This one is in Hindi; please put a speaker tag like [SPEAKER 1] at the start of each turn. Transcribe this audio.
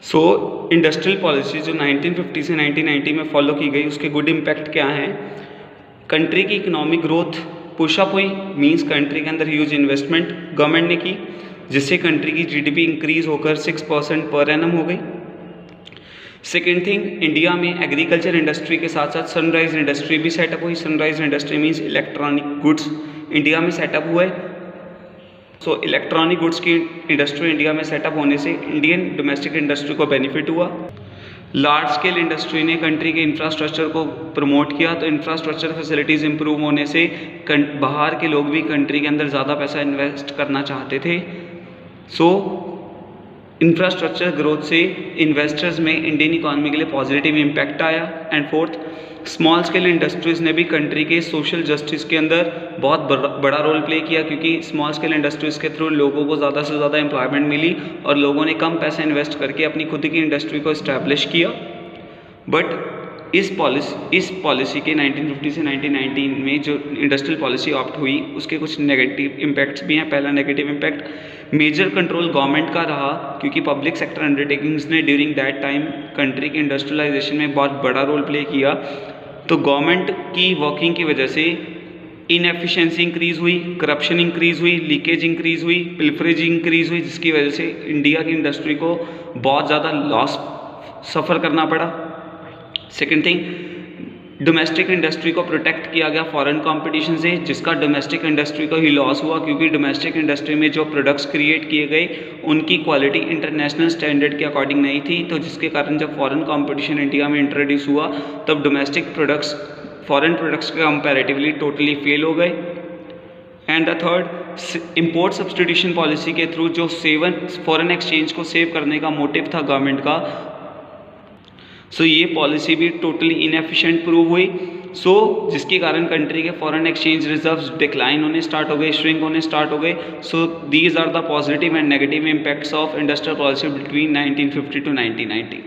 [SPEAKER 1] सो इंडस्ट्रियल पॉलिसी जो 1950 से 1990 में फॉलो की गई उसके गुड इम्पैक्ट क्या हैं? कंट्री की इकोनॉमिक ग्रोथ पुशअप हुई, मींस कंट्री के अंदर ह्यूज इन्वेस्टमेंट गवर्नमेंट ने की, जिससे कंट्री की जीडीपी इंक्रीज होकर 6% पर एनम हो गई। सेकेंड थिंग, इंडिया में एग्रीकल्चर इंडस्ट्री के साथ साथ सनराइज इंडस्ट्री भी सेटअप हुई। Sunrise industry means electronic goods India में सेटअप हुआ है। सो इलेक्ट्रॉनिक गुड्स की इंडस्ट्री इंडिया में सेटअप होने से इंडियन डोमेस्टिक इंडस्ट्री को बेनिफिट हुआ। लार्ज स्केल इंडस्ट्री ने कंट्री के इंफ्रास्ट्रक्चर को प्रमोट किया, तो इंफ्रास्ट्रक्चर फैसिलिटीज़ इंप्रूव होने से बाहर के लोग भी कंट्री के अंदर ज़्यादा पैसा इन्वेस्ट करना चाहते थे। सो इंफ्रास्ट्रक्चर ग्रोथ से इन्वेस्टर्स में इंडियन इकोनॉमी के लिए पॉजिटिव इम्पैक्ट आया। And fourth, small scale industries ने भी कंट्री के सोशल जस्टिस के अंदर बहुत बड़ा रोल प्ले किया, क्योंकि स्मॉल स्केल इंडस्ट्रीज़ के थ्रू लोगों को ज़्यादा से ज़्यादा एम्प्लॉयमेंट मिली और लोगों ने कम पैसे इन्वेस्ट करके अपनी खुद की इंडस्ट्री को इस्टेब्लिश किया। बट इस पॉलिसी के 1950 से 1990 में जो इंडस्ट्रियल पॉलिसी ऑप्ट हुई उसके कुछ नेगेटिव इम्पैक्ट्स भी हैं। पहला negative impact major control government का रहा, क्योंकि पब्लिक सेक्टर अंडरटेकिंग्स ने ड्यूरिंग दैट टाइम कंट्री के इंडस्ट्रियलाइजेशन में बहुत बड़ा रोल प्ले किया। तो गवर्नमेंट की वर्किंग की वजह से इनएफिशिएंसी इंक्रीज़ हुई, करप्शन इंक्रीज़ हुई, लीकेज इंक्रीज़ हुई, पिल्फरेज इंक्रीज़ हुई, जिसकी वजह से इंडिया की इंडस्ट्री को बहुत ज़्यादा लॉस सफ़र करना पड़ा। सेकेंड थिंग, डोमेस्टिक इंडस्ट्री को प्रोटेक्ट किया गया फॉरेन कंपटीशन से, जिसका डोमेस्टिक इंडस्ट्री को ही लॉस हुआ, क्योंकि डोमेस्टिक इंडस्ट्री में जो प्रोडक्ट्स क्रिएट किए गए उनकी क्वालिटी इंटरनेशनल स्टैंडर्ड के अकॉर्डिंग नहीं थी। तो जिसके कारण जब फॉरेन कंपटीशन इंडिया में इंट्रोड्यूस हुआ तब डोमेस्टिक प्रोडक्ट्स फॉरेन प्रोडक्ट्स के कंपैरेटिवली टोटली फेल हो गए। And the third, import substitution policy के थ्रू जो फॉरेन एक्सचेंज को सेव करने का मोटिव था गवर्नमेंट का, सो ये पॉलिसी भी टोटली इनएफिशिएंट प्रूव हुई। सो जिसके कारण कंट्री के फॉरेन एक्सचेंज रिजर्व्स डिक्लाइन होने स्टार्ट हो गए, श्रिंक होने स्टार्ट हो गए। So these are the positive and negative impacts of industrial policy between 1950 to 1990।